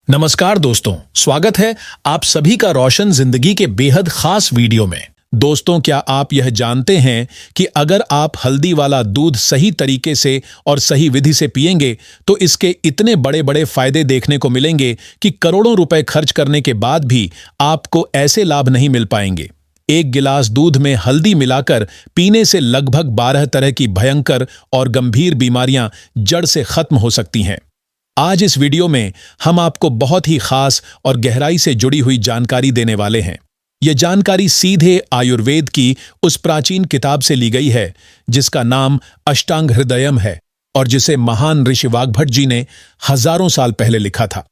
नमस्कार दोस्तों, स्वागत है आप सभी का रोशन जिंदगी के बेहद खास वीडियो में। दोस्तों, क्या आप यह जानते हैं कि अगर आप हल्दी वाला दूध सही तरीके से और सही विधि से पिएंगे तो इसके इतने बड़े बड़े फायदे देखने को मिलेंगे कि करोड़ों रुपए खर्च करने के बाद भी आपको ऐसे लाभ नहीं मिल पाएंगे। एक गिलास दूध में हल्दी मिलाकर पीने से लगभग 12 तरह की भयंकर और गंभीर बीमारियां जड़ से खत्म हो सकती हैं। आज इस वीडियो में हम आपको बहुत ही खास और गहराई से जुड़ी हुई जानकारी देने वाले हैं। यह जानकारी सीधे आयुर्वेद की उस प्राचीन किताब से ली गई है जिसका नाम अष्टांग हृदयम है और जिसे महान ऋषि वाग्भट जी ने हजारों साल पहले लिखा था।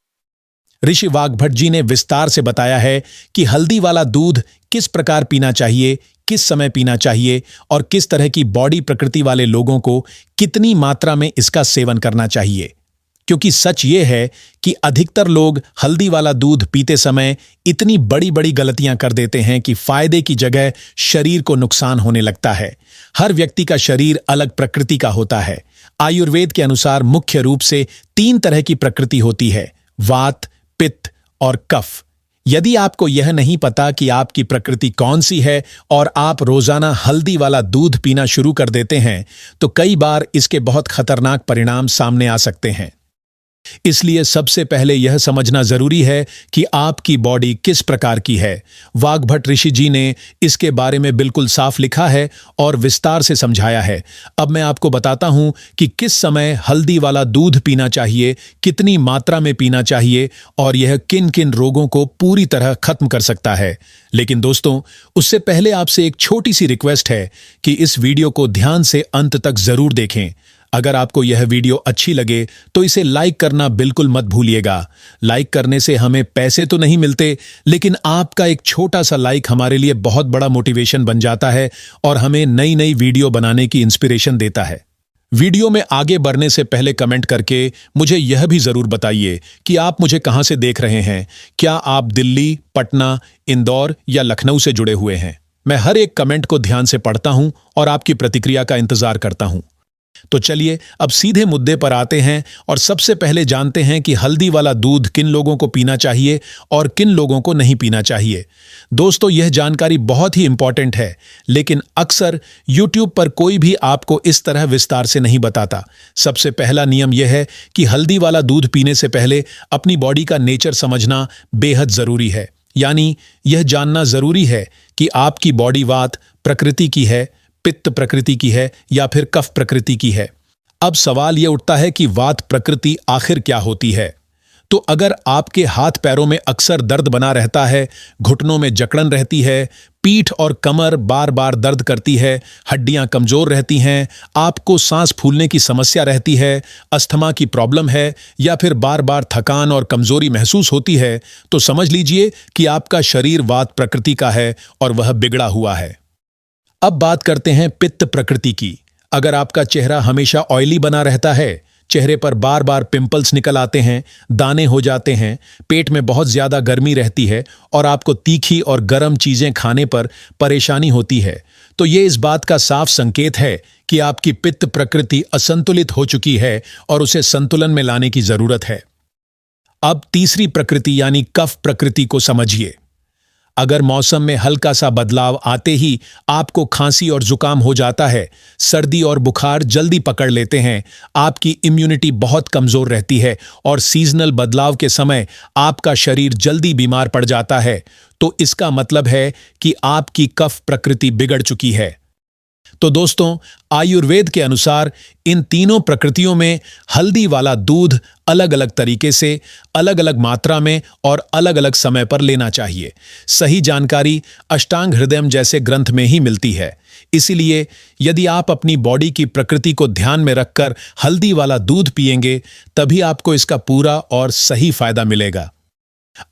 ऋषि वाग्भट जी ने विस्तार से बताया है कि हल्दी वाला दूध किस प्रकार पीना चाहिए, किस समय पीना चाहिए और किस तरह की बॉडी प्रकृति वाले लोगों को कितनी मात्रा में इसका सेवन करना चाहिए। क्योंकि सच ये है कि अधिकतर लोग हल्दी वाला दूध पीते समय इतनी बड़ी बड़ी गलतियां कर देते हैं कि फायदे की जगह शरीर को नुकसान होने लगता है। हर व्यक्ति का शरीर अलग प्रकृति का होता है। आयुर्वेद के अनुसार मुख्य रूप से 3 तरह की प्रकृति होती है: वात, पित्त और कफ। यदि आपको यह नहीं पता कि आपकी प्रकृति कौन सी है और आप रोजाना हल्दी वाला दूध पीना शुरू कर देते हैं तो कई बार इसके बहुत खतरनाक परिणाम सामने आ सकते हैं। इसलिए सबसे पहले यह समझना जरूरी है कि आपकी बॉडी किस प्रकार की है। वाग्भट ऋषि जी ने इसके बारे में बिल्कुल साफ लिखा है और विस्तार से समझाया है। अब मैं आपको बताता हूं कि किस समय हल्दी वाला दूध पीना चाहिए, कितनी मात्रा में पीना चाहिए और यह किन किन रोगों को पूरी तरह खत्म कर सकता है। लेकिन दोस्तों, उससे पहले आपसे एक छोटी सी रिक्वेस्ट है कि इस वीडियो को ध्यान से अंत तक जरूर देखें। अगर आपको यह वीडियो अच्छी लगे तो इसे लाइक करना बिल्कुल मत भूलिएगा। लाइक करने से हमें पैसे तो नहीं मिलते, लेकिन आपका एक छोटा सा लाइक हमारे लिए बहुत बड़ा मोटिवेशन बन जाता है और हमें नई नई वीडियो बनाने की इंस्पिरेशन देता है। वीडियो में आगे बढ़ने से पहले कमेंट करके मुझे यह भी जरूर बताइए कि आप मुझे कहां से देख रहे हैं। क्या आप दिल्ली, पटना, इंदौर या लखनऊ से जुड़े हुए हैं? मैं हर एक कमेंट को ध्यान से पढ़ता हूं और आपकी प्रतिक्रिया का इंतजार करता हूं। तो चलिए अब सीधे मुद्दे पर आते हैं और सबसे पहले जानते हैं कि हल्दी वाला दूध किन लोगों को पीना चाहिए और किन लोगों को नहीं पीना चाहिए। दोस्तों, यह जानकारी बहुत ही इंपॉर्टेंट है, लेकिन अक्सर YouTube पर कोई भी आपको इस तरह विस्तार से नहीं बताता। सबसे पहला नियम यह है कि हल्दी वाला दूध पीने से पहले अपनी बॉडी का नेचर समझना बेहद जरूरी है। यानी यह जानना जरूरी है कि आपकी बॉडी वात प्रकृति की है, पित्त प्रकृति की है या फिर कफ प्रकृति की है। अब सवाल यह उठता है कि वात प्रकृति आखिर क्या होती है। तो अगर आपके हाथ पैरों में अक्सर दर्द बना रहता है, घुटनों में जकड़न रहती है, पीठ और कमर बार बार दर्द करती है, हड्डियां कमजोर रहती हैं, आपको सांस फूलने की समस्या रहती है, अस्थमा की प्रॉब्लम है या फिर बार बार थकान और कमजोरी महसूस होती है, तो समझ लीजिए कि आपका शरीर वात प्रकृति का है और वह बिगड़ा हुआ है। अब बात करते हैं पित्त प्रकृति की। अगर आपका चेहरा हमेशा ऑयली बना रहता है, चेहरे पर बार बार पिंपल्स निकल आते हैं, दाने हो जाते हैं, पेट में बहुत ज्यादा गर्मी रहती है और आपको तीखी और गर्म चीजें खाने पर परेशानी होती है, तो ये इस बात का साफ संकेत है कि आपकी पित्त प्रकृति असंतुलित हो चुकी है और उसे संतुलन में लाने की जरूरत है। अब तीसरी प्रकृति यानी कफ प्रकृति को समझिए। अगर मौसम में हल्का सा बदलाव आते ही आपको खांसी और जुकाम हो जाता है, सर्दी और बुखार जल्दी पकड़ लेते हैं, आपकी इम्यूनिटी बहुत कमजोर रहती है और सीजनल बदलाव के समय आपका शरीर जल्दी बीमार पड़ जाता है, तो इसका मतलब है कि आपकी कफ प्रकृति बिगड़ चुकी है। तो दोस्तों, आयुर्वेद के अनुसार इन तीनों प्रकृतियों में हल्दी वाला दूध अलग अलग तरीके से, अलग अलग मात्रा में और अलग अलग समय पर लेना चाहिए। सही जानकारी अष्टांग हृदयम जैसे ग्रंथ में ही मिलती है। इसीलिए यदि आप अपनी बॉडी की प्रकृति को ध्यान में रखकर हल्दी वाला दूध पिएंगे, तभी आपको इसका पूरा और सही फायदा मिलेगा।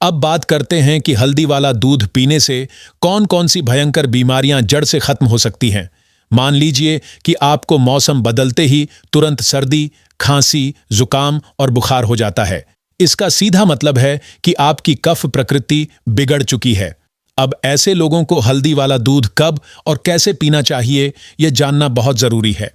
अब बात करते हैं कि हल्दी वाला दूध पीने से कौन कौन सी भयंकर बीमारियां जड़ से खत्म हो सकती हैं। मान लीजिए कि आपको मौसम बदलते ही तुरंत सर्दी, खांसी, जुकाम और बुखार हो जाता है। इसका सीधा मतलब है कि आपकी कफ प्रकृति बिगड़ चुकी है। अब ऐसे लोगों को हल्दी वाला दूध कब और कैसे पीना चाहिए, यह जानना बहुत जरूरी है।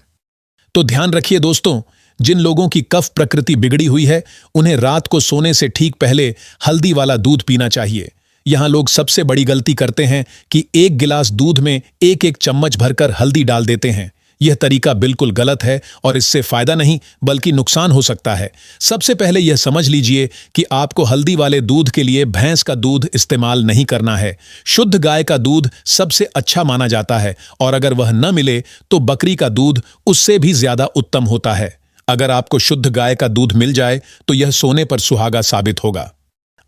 तो ध्यान रखिए दोस्तों, जिन लोगों की कफ प्रकृति बिगड़ी हुई है उन्हें रात को सोने से ठीक पहले हल्दी वाला दूध पीना चाहिए। यहां लोग सबसे बड़ी गलती करते हैं कि एक गिलास दूध में एक एक चम्मच भरकर हल्दी डाल देते हैं। यह तरीका बिल्कुल गलत है और इससे फायदा नहीं बल्कि नुकसान हो सकता है। सबसे पहले यह समझ लीजिए कि आपको हल्दी वाले दूध के लिए भैंस का दूध इस्तेमाल नहीं करना है। शुद्ध गाय का दूध सबसे अच्छा माना जाता है और अगर वह न मिले तो बकरी का दूध उससे भी ज्यादा उत्तम होता है। अगर आपको शुद्ध गाय का दूध मिल जाए तो यह सोने पर सुहागा साबित होगा।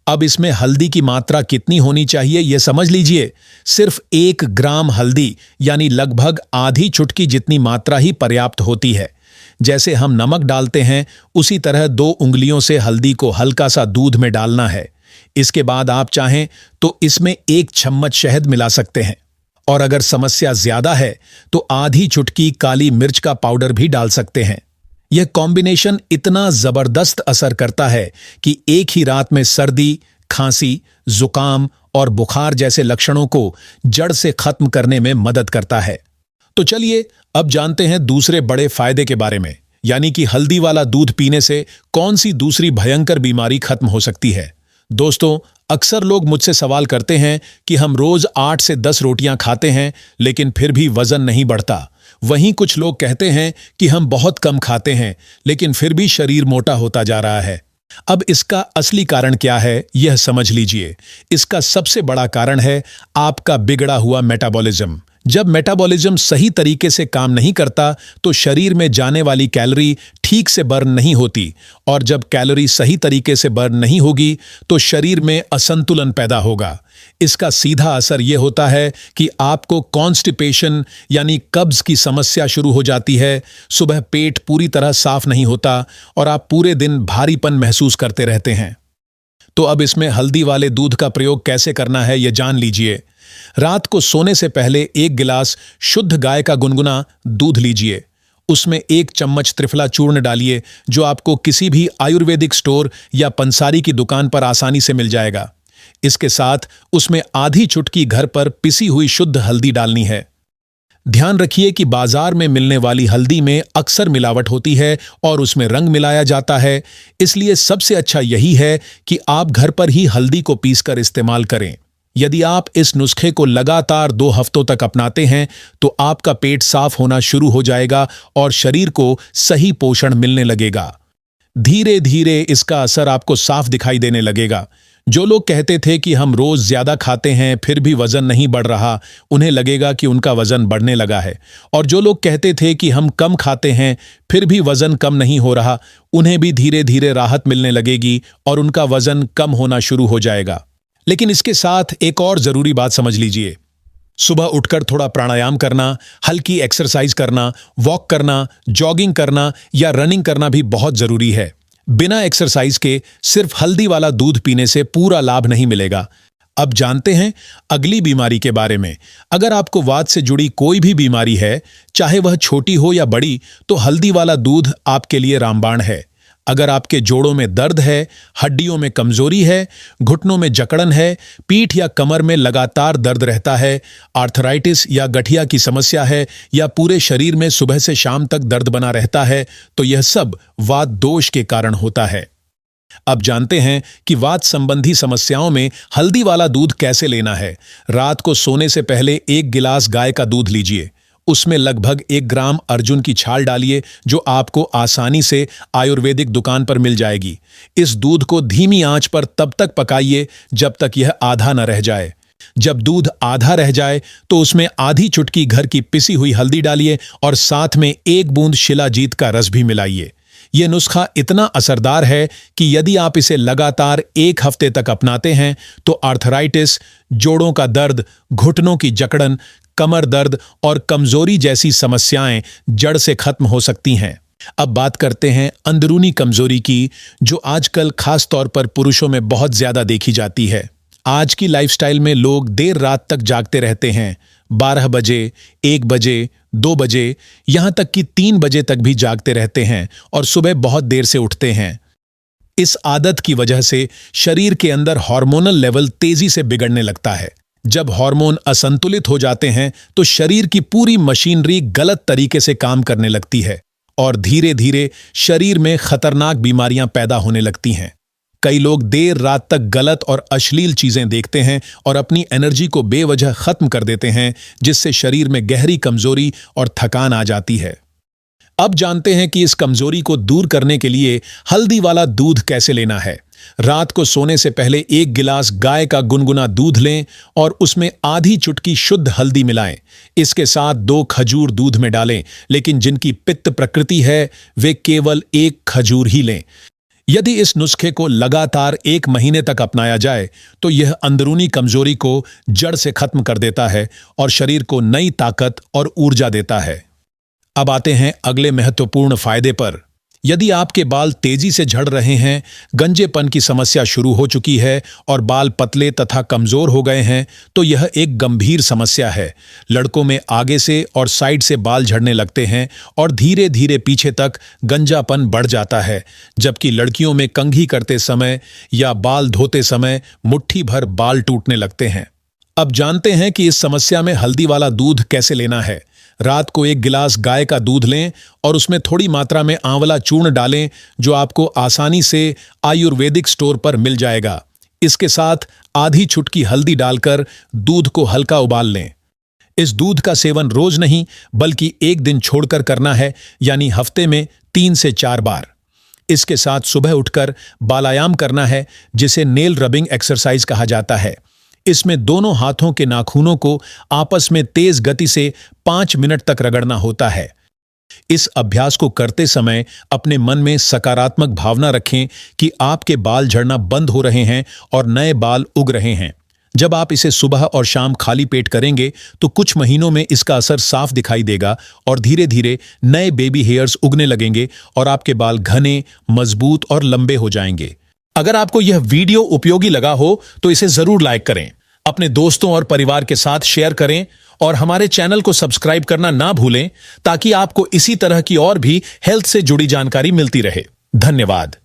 अब इसमें हल्दी की मात्रा कितनी होनी चाहिए यह समझ लीजिए। सिर्फ 1 ग्राम हल्दी यानी लगभग आधी चुटकी जितनी मात्रा ही पर्याप्त होती है। जैसे हम नमक डालते हैं उसी तरह 2 उंगलियों से हल्दी को हल्का सा दूध में डालना है। इसके बाद आप चाहें तो इसमें 1 चम्मच शहद मिला सकते हैं और अगर समस्या ज्यादा है तो आधी चुटकी काली मिर्च का पाउडर भी डाल सकते हैं। यह कॉम्बिनेशन इतना जबरदस्त असर करता है कि एक ही रात में सर्दी, खांसी, जुकाम और बुखार जैसे लक्षणों को जड़ से खत्म करने में मदद करता है। तो चलिए अब जानते हैं दूसरे बड़े फायदे के बारे में, यानी कि हल्दी वाला दूध पीने से कौन सी दूसरी भयंकर बीमारी खत्म हो सकती है। दोस्तों, अक्सर लोग मुझसे सवाल करते हैं कि हम रोज 8 से 10 रोटियां खाते हैं लेकिन फिर भी वजन नहीं बढ़ता। वहीं कुछ लोग कहते हैं कि हम बहुत कम खाते हैं लेकिन फिर भी शरीर मोटा होता जा रहा है। अब इसका असली कारण क्या है यह समझ लीजिए। इसका सबसे बड़ा कारण है आपका बिगड़ा हुआ मेटाबॉलिज्म। जब मेटाबॉलिज्म सही तरीके से काम नहीं करता तो शरीर में जाने वाली कैलोरी ठीक से बर्न नहीं होती और जब कैलोरी सही तरीके से बर्न नहीं होगी तो शरीर में असंतुलन पैदा होगा। इसका सीधा असर यह होता है कि आपको कॉन्स्टिपेशन यानी कब्ज की समस्या शुरू हो जाती है। सुबह पेट पूरी तरह साफ नहीं होता और आप पूरे दिन भारीपन महसूस करते रहते हैं। तो अब इसमें हल्दी वाले दूध का प्रयोग कैसे करना है यह जान लीजिए। रात को सोने से पहले 1 गिलास शुद्ध गाय का गुनगुना दूध लीजिए। उसमें 1 चम्मच त्रिफला चूर्ण डालिए जो आपको किसी भी आयुर्वेदिक स्टोर या पंसारी की दुकान पर आसानी से मिल जाएगा। इसके साथ उसमें आधी चुटकी घर पर पिसी हुई शुद्ध हल्दी डालनी है। ध्यान रखिए कि बाजार में मिलने वाली हल्दी में अक्सर मिलावट होती है और उसमें रंग मिलाया जाता है। इसलिए सबसे अच्छा यही है कि आप घर पर ही हल्दी को पीसकर इस्तेमाल करें। यदि आप इस नुस्खे को लगातार 2 हफ्तों तक अपनाते हैं तो आपका पेट साफ होना शुरू हो जाएगा और शरीर को सही पोषण मिलने लगेगा। धीरे धीरे इसका असर आपको साफ दिखाई देने लगेगा। जो लोग कहते थे कि हम रोज ज्यादा खाते हैं फिर भी वजन नहीं बढ़ रहा, उन्हें लगेगा कि उनका वजन बढ़ने लगा है। और जो लोग कहते थे कि हम कम खाते हैं फिर भी वजन कम नहीं हो रहा, उन्हें भी धीरे धीरे राहत मिलने लगेगी और उनका वजन कम होना शुरू हो जाएगा। लेकिन इसके साथ एक और जरूरी बात समझ लीजिए। सुबह उठकर थोड़ा प्राणायाम करना, हल्की एक्सरसाइज करना, वॉक करना, जॉगिंग करना या रनिंग करना भी बहुत जरूरी है। बिना एक्सरसाइज के सिर्फ हल्दी वाला दूध पीने से पूरा लाभ नहीं मिलेगा। अब जानते हैं अगली बीमारी के बारे में। अगर आपको वात से जुड़ी कोई भी बीमारी है, चाहे वह छोटी हो या बड़ी, तो हल्दी वाला दूध आपके लिए रामबाण है। अगर आपके जोड़ों में दर्द है, हड्डियों में कमजोरी है, घुटनों में जकड़न है, पीठ या कमर में लगातार दर्द रहता है, आर्थराइटिस या गठिया की समस्या है या पूरे शरीर में सुबह से शाम तक दर्द बना रहता है, तो यह सब वात दोष के कारण होता है। अब जानते हैं कि वात संबंधी समस्याओं में हल्दी वाला दूध कैसे लेना है। रात को सोने से पहले 1 गिलास गाय का दूध लीजिए। उसमें लगभग 1 ग्राम अर्जुन की छाल डालिए जो आपको आसानी से आयुर्वेदिक दुकान पर मिल जाएगी। इस दूध को धीमी आंच पर तब तक पकाइए जब तक यह आधा न रह जाए। जब दूध आधा रह जाए तो उसमें आधी चुटकी घर की पिसी हुई हल्दी डालिए और साथ में 1 बूंद शिलाजीत का रस भी मिलाइए। यह नुस्खा इतना असरदार है कि यदि आप इसे लगातार 1 हफ्ते तक अपनाते हैं तो आर्थराइटिस, जोड़ों का दर्द, घुटनों की जकड़न, कमर दर्द और कमजोरी जैसी समस्याएं जड़ से खत्म हो सकती हैं। अब बात करते हैं अंदरूनी कमजोरी की, जो आजकल खास तौर पर पुरुषों में बहुत ज्यादा देखी जाती है। आज की लाइफस्टाइल में लोग देर रात तक जागते रहते हैं। 12 बजे, 1 बजे, 2 बजे, यहां तक कि 3 बजे तक भी जागते रहते हैं और सुबह बहुत देर से उठते हैं। इस आदत की वजह से शरीर के अंदर हार्मोनल लेवल तेजी से बिगड़ने लगता है। जब हार्मोन असंतुलित हो जाते हैं तो शरीर की पूरी मशीनरी गलत तरीके से काम करने लगती है और धीरे धीरे शरीर में खतरनाक बीमारियां पैदा होने लगती हैं। कई लोग देर रात तक गलत और अश्लील चीजें देखते हैं और अपनी एनर्जी को बेवजह खत्म कर देते हैं, जिससे शरीर में गहरी कमजोरी और थकान आ जाती है। अब जानते हैं कि इस कमजोरी को दूर करने के लिए हल्दी वाला दूध कैसे लेना है। रात को सोने से पहले 1 गिलास गाय का गुनगुना दूध लें और उसमें आधी चुटकी शुद्ध हल्दी मिलाएं। इसके साथ 2 खजूर दूध में डालें, लेकिन जिनकी पित्त प्रकृति है वे केवल 1 खजूर ही लें। यदि इस नुस्खे को लगातार 1 महीने तक अपनाया जाए तो यह अंदरूनी कमजोरी को जड़ से खत्म कर देता है और शरीर को नई ताकत और ऊर्जा देता है। अब आते हैं अगले महत्वपूर्ण फायदे पर। यदि आपके बाल तेजी से झड़ रहे हैं, गंजेपन की समस्या शुरू हो चुकी है और बाल पतले तथा कमजोर हो गए हैं, तो यह एक गंभीर समस्या है। लड़कों में आगे से और साइड से बाल झड़ने लगते हैं और धीरे धीरे पीछे तक गंजापन बढ़ जाता है, जबकि लड़कियों में कंघी करते समय या बाल धोते समय मुट्ठी भर बाल टूटने लगते हैं। अब जानते हैं कि इस समस्या में हल्दी वाला दूध कैसे लेना है। रात को 1 गिलास गाय का दूध लें और उसमें थोड़ी मात्रा में आंवला चूर्ण डालें, जो आपको आसानी से आयुर्वेदिक स्टोर पर मिल जाएगा। इसके साथ आधी चुटकी हल्दी डालकर दूध को हल्का उबाल लें। इस दूध का सेवन रोज नहीं बल्कि 1 दिन छोड़कर करना है, यानी हफ्ते में 3 से 4 बार। इसके साथ सुबह उठकर बालायाम करना है, जिसे नेल रबिंग एक्सरसाइज कहा जाता है। इसमें दोनों हाथों के नाखूनों को आपस में तेज गति से 5 मिनट तक रगड़ना होता है। इस अभ्यास को करते समय अपने मन में सकारात्मक भावना रखें कि आपके बाल झड़ना बंद हो रहे हैं और नए बाल उग रहे हैं। जब आप इसे सुबह और शाम खाली पेट करेंगे तो कुछ महीनों में इसका असर साफ दिखाई देगा और धीरे धीरे नए बेबी हेयर्स उगने लगेंगे और आपके बाल घने, मजबूत और लंबे हो जाएंगे। अगर आपको यह वीडियो उपयोगी लगा हो तो इसे जरूर लाइक करें, अपने दोस्तों और परिवार के साथ शेयर करें और हमारे चैनल को सब्सक्राइब करना ना भूलें, ताकि आपको इसी तरह की और भी हेल्थ से जुड़ी जानकारी मिलती रहे। धन्यवाद।